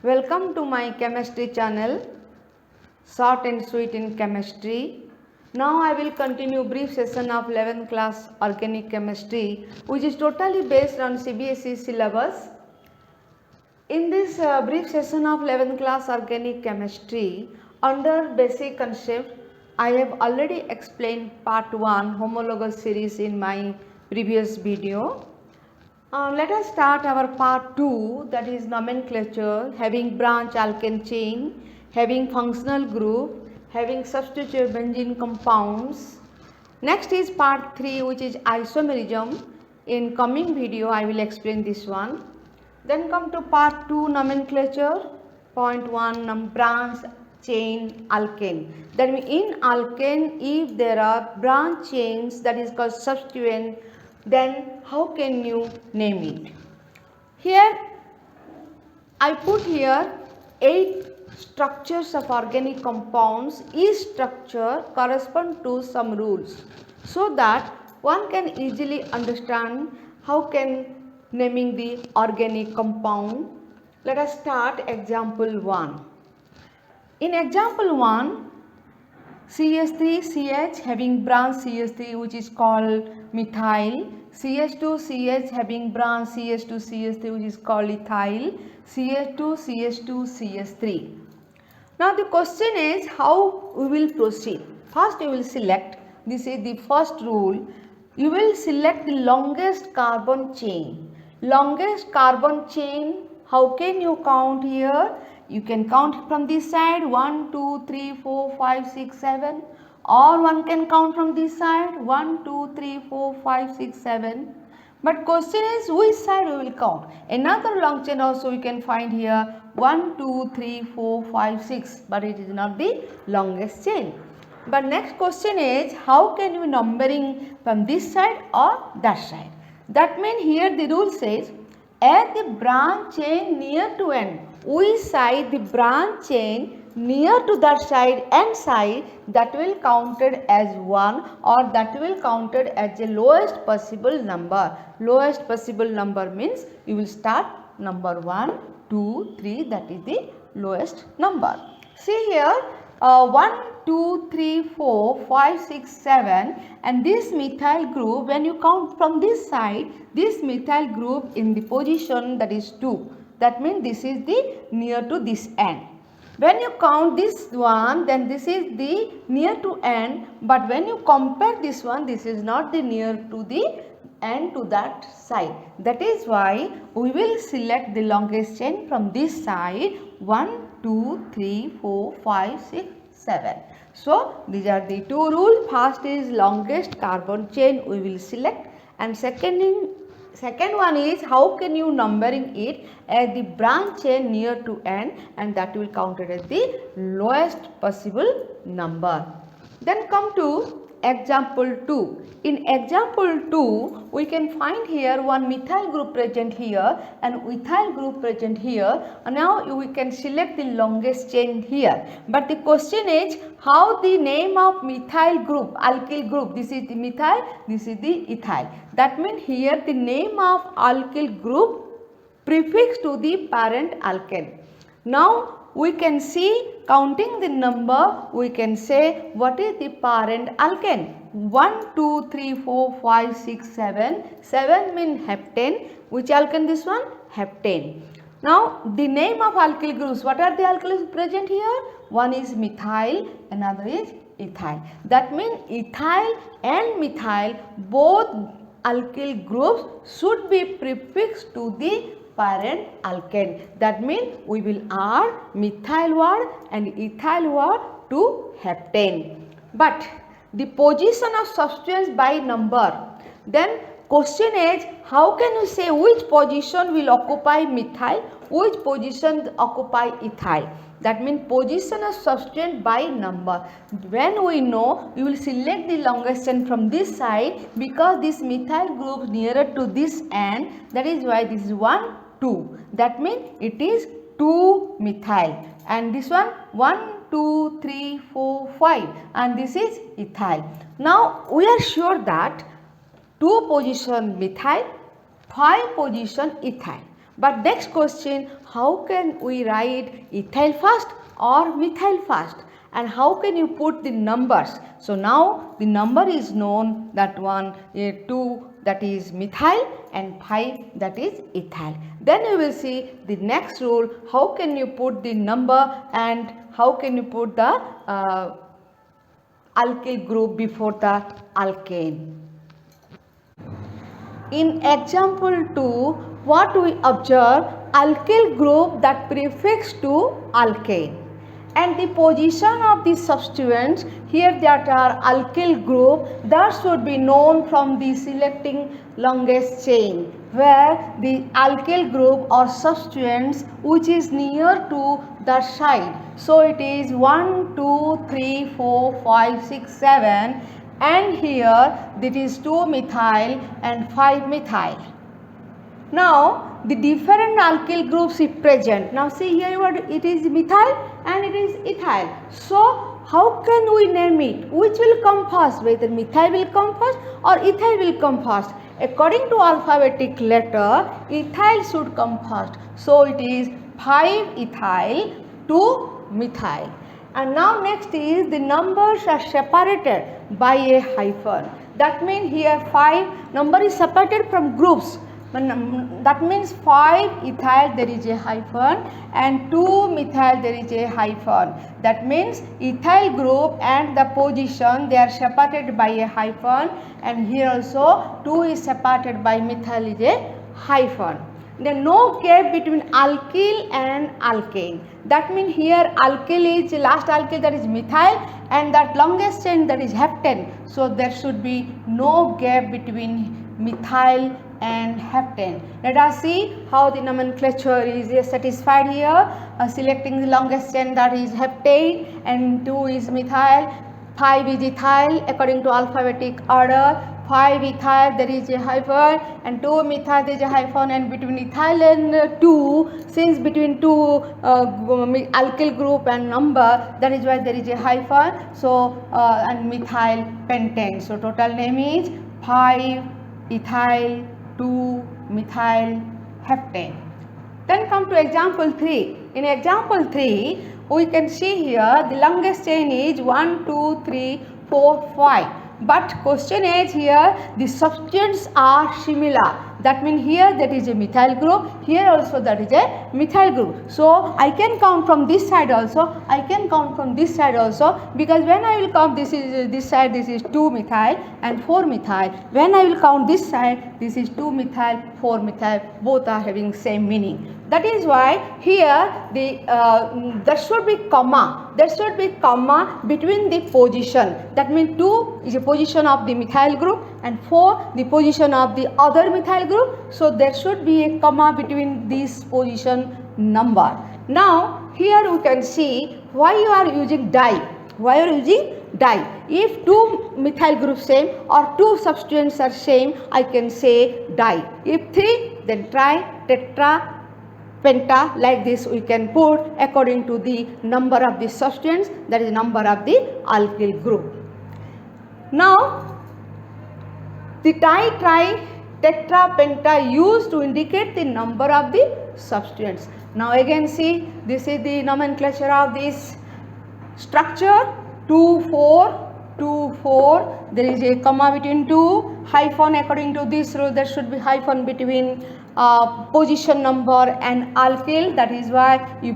Welcome to my chemistry channel, Short and Sweet in Chemistry. Now I will continue brief session of 11th class organic chemistry, which is totally based on CBSE syllabus. In this brief session of 11th class organic chemistry, under basic concept, I have already explained part 1 homologous series in my previous video. Let us start our part 2, that is nomenclature, having branch alkane chain, having functional group, having substitute benzene compounds. Next is part 3, which is isomerism. In coming video I will explain this one. Then come to part 2, nomenclature. Point 1, branch chain alkane. That means in alkane, if there are branch chains, that is called substituent, then how can you name it? Here I put here 8 structures of organic compounds. Each structure corresponds to some rules, so that one can easily understand how can naming the organic compound. Let us start example 1. In example 1, CH3CH having branch CH3, which is called methyl, CH2CH having branch CH2CH3, which is called ethyl, CH2CH2CH3. Now the question is how we will proceed. First you will select, this is the first rule, you will select the longest carbon chain. Longest carbon chain, how can you count here? You can count from this side 1, 2, 3, 4, 5, 6, 7, or one can count from this side 1, 2, 3, 4, 5, 6, 7. But question is which side we will count. Another long chain also we can find here 1, 2, 3, 4, 5, 6, but it is not the longest chain. But next question is how can you numbering from this side or that side. That means here the rule says at the branch chain near to end, which side the branch chain near to that side end side, that will counted as 1 or that will counted as the lowest possible number. Lowest possible number means you will start number 1, 2, 3, that is the lowest number. See here 1, 2, 3, 4, 5, 6, 7, and this methyl group, when you count from this side, this methyl group in the position that is 2. That means this is the near to this end. When you count this one, then this is the near to end, but when you compare this one, this is not the near to the end to that side. That is why we will select the longest chain from this side 1, 2, 3, 4, 5, 6, 7. So these are the two rules. First is longest carbon chain we will select, and second one is how can you numbering it as the branch chain near to end, and that will counted as the lowest possible number. Then come to example 2. In example 2, we can find here one methyl group present here and ethyl group present here. And now we can select the longest chain here. But the question is how the name of methyl group, alkyl group, this is the methyl, this is the ethyl. That means here the name of alkyl group prefix to the parent alkane. Now we can see counting the number, we can say what is the parent alkane. 1, 2, 3, 4, 5, 6, 7. 7 means heptane. Which alkane this one? Heptane. Now the name of alkyl groups, what are the alkyls present here? One is methyl, another is ethyl. That means ethyl and methyl, both alkyl groups should be prefixed to the parent alkane. That means we will add methyl word and ethyl word to heptane. But the position of substance by number, then question is how can you say which position will occupy methyl, which position occupy ethyl. That means position of substance by number. When we know, we will select the longest chain from this side because this methyl group nearer to this end. That is why this is 1, 2. That means it is 2 methyl, and this one 1, 2, 3, 4, 5, and this is ethyl. Now we are sure that 2 position methyl, 5 position ethyl. But next question, how can we write ethyl first or methyl first? And how can you put the numbers? So now the number is known, that 2 that is methyl and 5 that is ethyl. Then you will see the next rule, how can you put the number and how can you put the alkyl group before the alkane. In example 2, what we observe, alkyl group that prefix to alkane, and the position of the substituents here that are alkyl group, that should be known from the selecting longest chain, where the alkyl group or substituents which is near to the side. So it is 1, 2, 3, 4, 5, 6, 7. And here that is 2 methyl and 5 methyl. Now the different alkyl groups is present. Now see here what it is, methyl and it is ethyl. So how can we name it? Which will come first? Whether methyl will come first or ethyl will come first? According to alphabetic letter, ethyl should come first. So it is 5 ethyl, 2 methyl. And now next is the numbers are separated by a hyphen. That means here 5 number is separated from groups. That means 5 ethyl there is a hyphen and 2 methyl there is a hyphen. That means ethyl group and the position they are separated by a hyphen, and here also 2 is separated by methyl is a hyphen. Then no gap between alkyl and alkane. That means here alkyl is last alkyl, that is methyl, and that longest chain that is heptane. So there should be no gap between methyl and heptane. Let us see how the nomenclature is satisfied here. Selecting the longest chain, that is heptane, and 2 is methyl, 5 is ethyl according to alphabetic order. 5 ethyl there is a hyphen and 2 methyl there is a hyphen, and between ethyl and 2, since between 2 alkyl group and number, that is why there is a hyphen. So and methyl pentane. So total name is 5 ethyl 2 methyl heptane. Then come to example 3. In example 3, we can see here the longest chain is 1, 2, 3, 4, 5. But question is here the substituents are similar. That means here that is a methyl group, here also that is a methyl group. So I can count from this side also, I can count from this side also, because when I will count this is this side, this is 2 methyl and 4 methyl. When I will count this side, this is 2 methyl, 4 methyl, both are having same meaning. That is why here the there should be comma. There should be comma between the position. That means 2 is a position of the methyl group and 4 the position of the other methyl group. So there should be a comma between this position number. Now here we can see why you are using di. Why you are using di? If 2 methyl groups same or 2 substituents are same, I can say di. If 3, then tri, tetra, penta, like this we can put according to the number of the substituents, that is number of the alkyl group. Now the di, tri, tetra, penta used to indicate the number of the substituents. Now again see, this is the nomenclature of this structure. 2, 4, 2, 4, there is a comma between 2, hyphen according to this rule, there should be hyphen between position number and alkyl. That is why we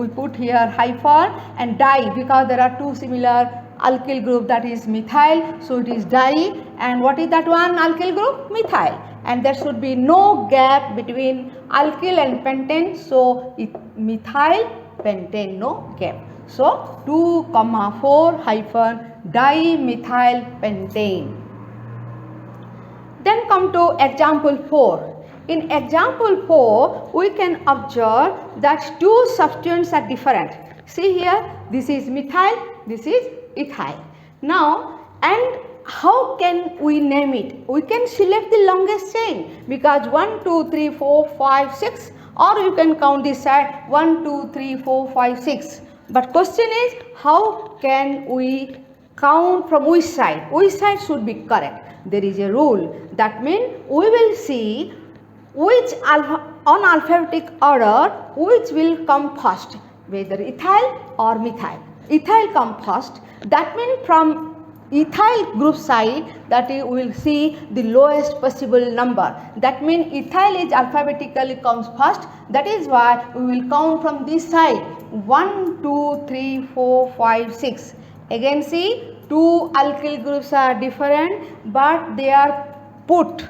put here hyphen, and di, because there are 2 similar alkyl group, that is methyl, so it is di. And what is that one alkyl group? Methyl. And there should be no gap between alkyl and pentane, so methyl pentane, no gap. So 2, 4 hyphen dimethyl pentane. Then come to example 4. In example 4, we can observe that 2 substituents are different. See here, this is methyl, this is ethyl. Now, and how can we name it? We can select the longest chain, because 1, 2, 3, 4, 5, 6, or you can count this side 1, 2, 3, 4, 5, 6. But question is, how can we count from which side? Which side should be correct? There is a rule. That means we will see which on alphabetic order, which will come first, whether ethyl or methyl. Ethyl come first. That means from ethyl group side, that we will see the lowest possible number. That means ethyl is alphabetically comes first. That is why we will count from this side 1, 2, 3, 4, 5, 6. Again see, two alkyl groups are different, but they are put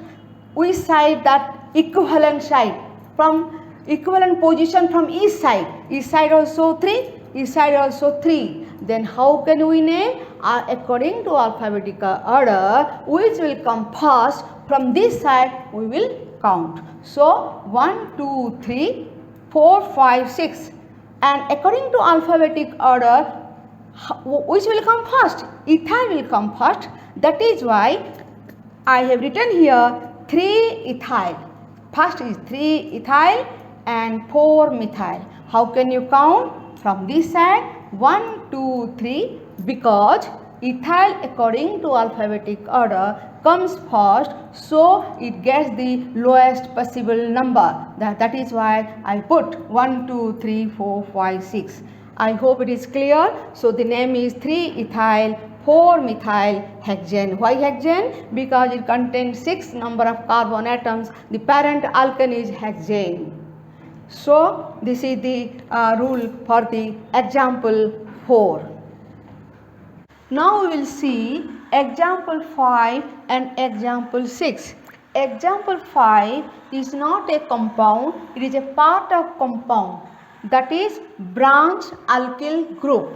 which side, that equivalent side, from equivalent position from each side. Each side also 3, each side also 3. Then how can we name? According to alphabetical order, which will come first, from this side we will count. So 1, 2, 3, 4, 5, 6. And according to alphabetic order, which will come first? Ethyl will come first. That is why I have written here 3 ethyl. First is 3 ethyl and 4 methyl. How can you count? From this side 1, 2, 3, because ethyl according to alphabetic order comes first, so it gets the lowest possible number. That is why I put 1, 2, 3, 4, 5, 6. I hope it is clear. So the name is 3 ethyl 4 methyl hexane. Why hexane? Because it contains 6 number of carbon atoms. The parent alkane is hexane. So this is the rule for the example 4. Now we will see example 5 and example 6. Example 5 is not a compound, it is a part of compound, that is branch alkyl group.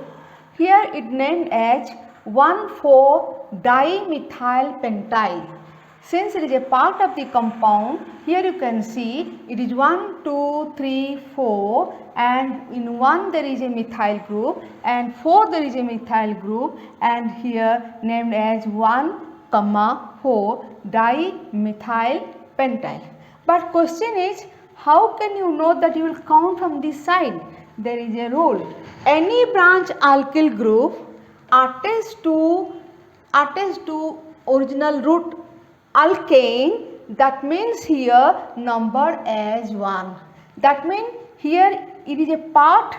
Here it named as 1,4-dimethylpentyl. Since it is a part of the compound, here you can see it is 1, 2, 3, 4, and in 1 there is a methyl group, and 4 there is a methyl group, and here named as 1,4-dimethylpentyl. But question is, how can you know that you will count from this side? There is a rule. Any branch alkyl group attached to original root alkane, that means here number as 1. That means here it is a part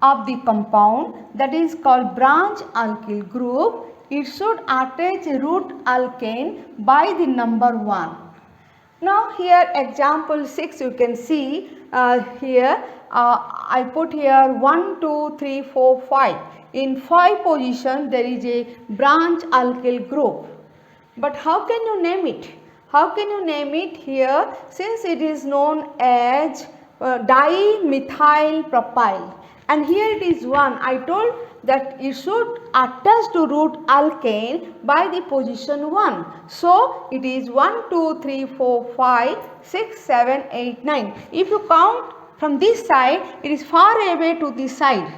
of the compound, that is called branch alkyl group. It should attach root alkane by the number 1. Now here example 6 you can see here I put here 1, 2, 3, 4, 5. In 5 position there is a branch alkyl group. But how can you name it? How can you name it here, since it is known as dimethylpropyl, and here it is 1. I told that it should attach to root alkane by the position 1. So it is 1, 2, 3, 4, 5, 6, 7, 8, 9. If you count from this side, it is far away to this side,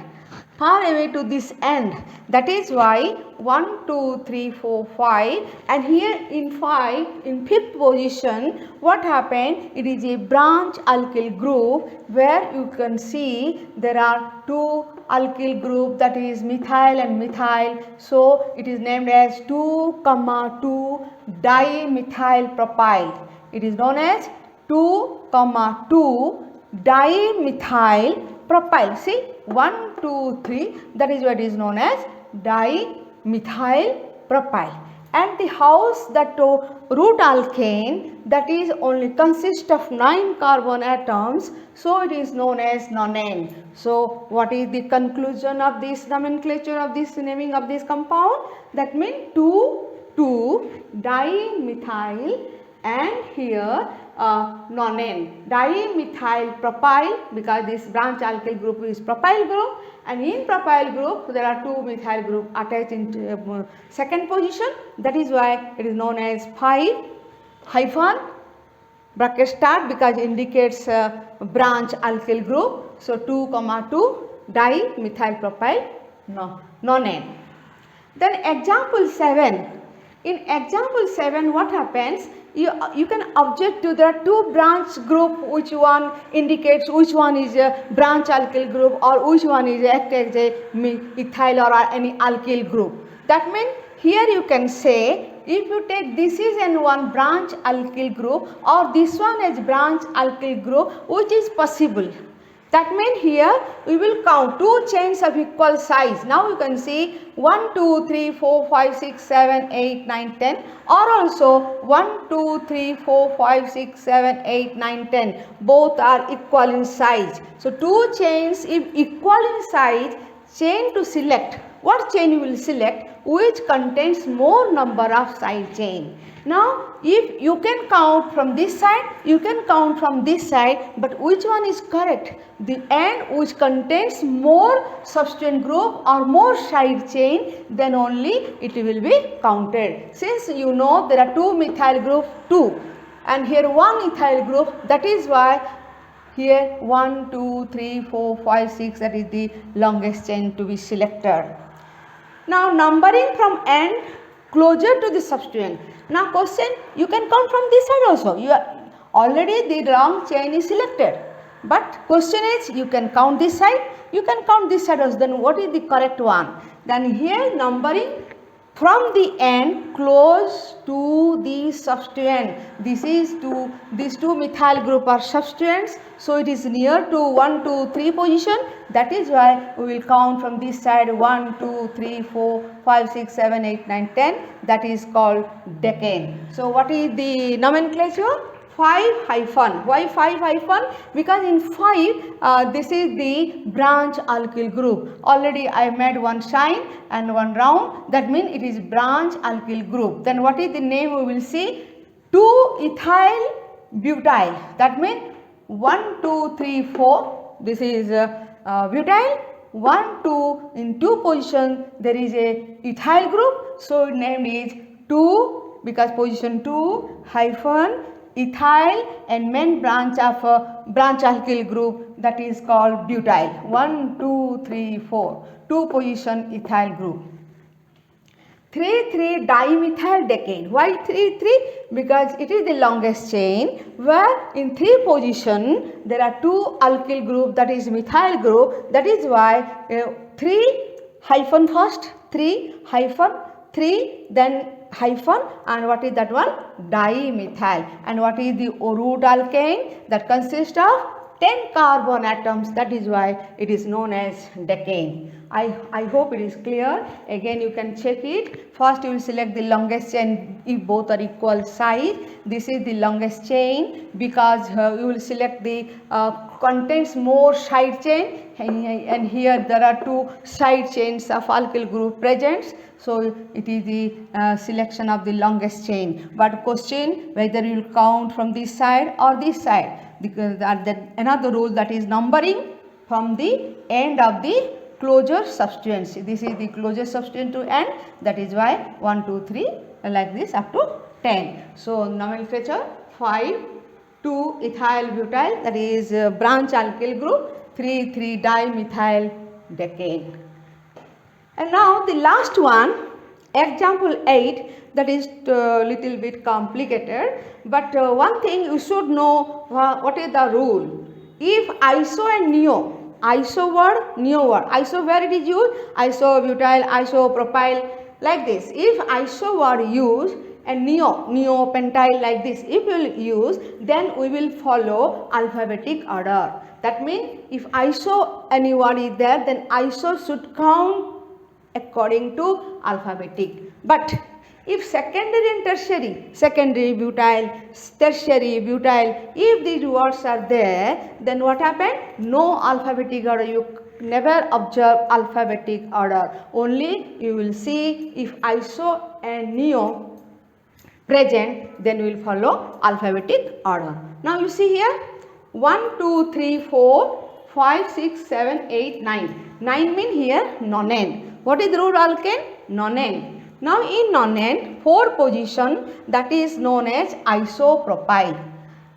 far away to this end. That is why 1, 2, 3, 4, 5, and here in 5, in 5th position, what happened? It is a branch alkyl group where you can see there are 2 alkyl group, that is methyl and methyl. So it is named as 2,2 dimethylpropyl. It is known as 2,2 dimethylpropyl. See, 1, 2, 3, that is what is known as dimethylpropyl. And the house that root alkane, that is only consists of 9 carbon atoms, so it is known as nonane. So what is the conclusion of this nomenclature of this naming of this compound? That means 2,2-dimethyl and here nonane, dimethylpropyl, because this branch alkyl group is propyl group, and in propyl group there are 2 methyl group attached in second position. That is why it is known as 5 hyphen bracket start, because it indicates branch alkyl group. So 2,2 dimethylpropyl nonane. Then example 7. In example 7 what happens? You can object to there are 2 branch group, which one indicates which one is a branch alkyl group or which one is act as a ethyl or any alkyl group. That means here you can say if you take this is an one branch alkyl group or this one is branch alkyl group, which is possible. That means here we will count two chains of equal size. Now you can see 1, 2, 3, 4, 5, 6, 7, 8, 9, 10 or also 1, 2, 3, 4, 5, 6, 7, 8, 9, 10. Both are equal in size. So two chains if equal in size, chain to select. What chain you will select? Which contains more number of side chain. Now if you can count from this side, you can count from this side, but which one is correct? The end which contains more substituent group or more side chain, then only it will be counted. Since you know there are two methyl group 2 and here one ethyl group, that is why here 1, 2, 3, 4, 5, 6, that is the longest chain to be selected. Now numbering from end closer to the substituent. Now question, you can count from this side also. You are already the long chain is selected. But question is, you can count this side, you can count this side also. Then what is the correct one? Then here numbering from the end close to the substituent. These two methyl group are substituents. So it is near to 1, 2, 3 position. That is why we will count from this side 1, 2, 3, 4, 5, 6, 7, 8, 9, 10. That is called decane. So what is the nomenclature? 5 hyphen. Why 5 hyphen? Because in 5 this is the branch alkyl group. Already I made one sign and one round. That means it is branch alkyl group. Then what is the name we will see? 2-ethyl butyl. That means 1, 2, 3, 4. This is butyl. 1, 2 in 2 position there is a ethyl group. So name is 2 because position 2 hyphen ethyl and main branch of branch alkyl group, that is called butyl. 1, 2, 3, 4. 2 position ethyl group. 3,3 dimethyl decane. Why 3,3? Because it is the longest chain where in 3 position there are 2 alkyl group, that is methyl group. That is why 3 hyphen first, 3 hyphen 3, then hyphen, and what is that one? Dimethyl. And what is the root alkane? That consists of 10 carbon atoms. That is why it is known as decane. I hope it is clear. Again you can check it. First you will select the longest chain if both are equal size. This is the longest chain because you will select the contains more side chain, and here there are 2 side chains of alkyl group present. So it is the selection of the longest chain. But question whether you will count from this side or this side, because another rule, that is numbering from the end of the closure substituents. This is the closure substituent to end. That is why 1, 2, 3 like this up to 10. So nomenclature 5, 2-ethyl butyl, that is branch alkyl group, 3,3 dimethyl decane. And now the last one, example 8, that is little bit complicated, but one thing you should know, what is the rule. If iso and neo, iso word, neo word, iso where it is used, isobutyl, isopropyl, like this. If iso word used and neopentyl like this, if you will use, then we will follow alphabetic order. That means if iso any word is there, then iso should count according to alphabetic. But if secondary and tertiary, secondary butyl, tertiary butyl, if these words are there, then what happened? No alphabetic order. You never observe alphabetic order. Only you will see if iso and neo present, then we will follow alphabetic order. Now you see here 1, 2, 3, 4, 5, 6, 7, 8, 9. 9 mean here nonane. What is the root alkane? Nonane. Now in nonane, 4 position, that is known as isopropyl.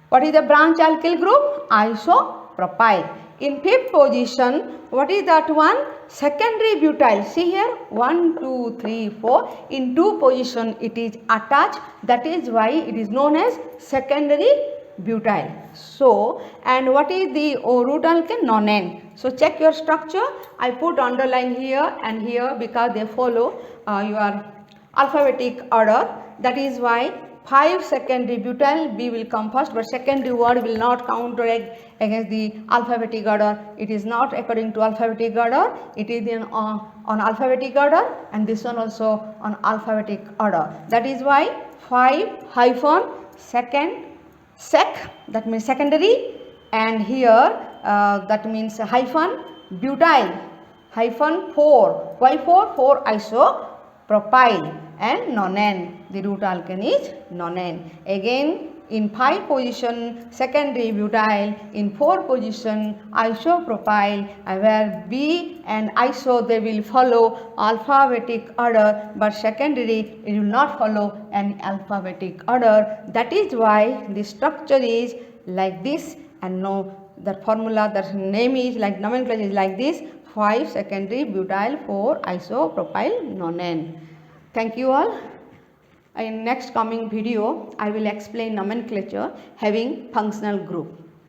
What is the branch alkyl group? Isopropyl. In 5th position, what is that one? Secondary butyl. See here 1, 2, 3, 4. In 2 position it is attached. That is why it is known as secondary butyl. So, and what is the root alkane? Nonane. So check your structure. I put underline here and here because they follow your alphabetic order. That is why 5 secondary butyl B will come first, but secondary word will not count against the alphabetic order. It is not according to alphabetic order, it is in on alphabetic order, and this one also on alphabetic order. That is why 5 hyphen second sec, that means secondary, and here that means hyphen butyl hyphen 4. Why 4? 4 isopropyl and nonane. The root alkane is nonane. Again in 5 position secondary butyl, in 4 position isopropyl, where B and iso they will follow alphabetic order, but secondary it will not follow an alphabetic order. That is why the structure is like this, and no, the formula, the name is like nomenclature is like this: 5 secondary butyl, 4 isopropyl nonane. Thank you all. In next coming video, I will explain nomenclature having functional group.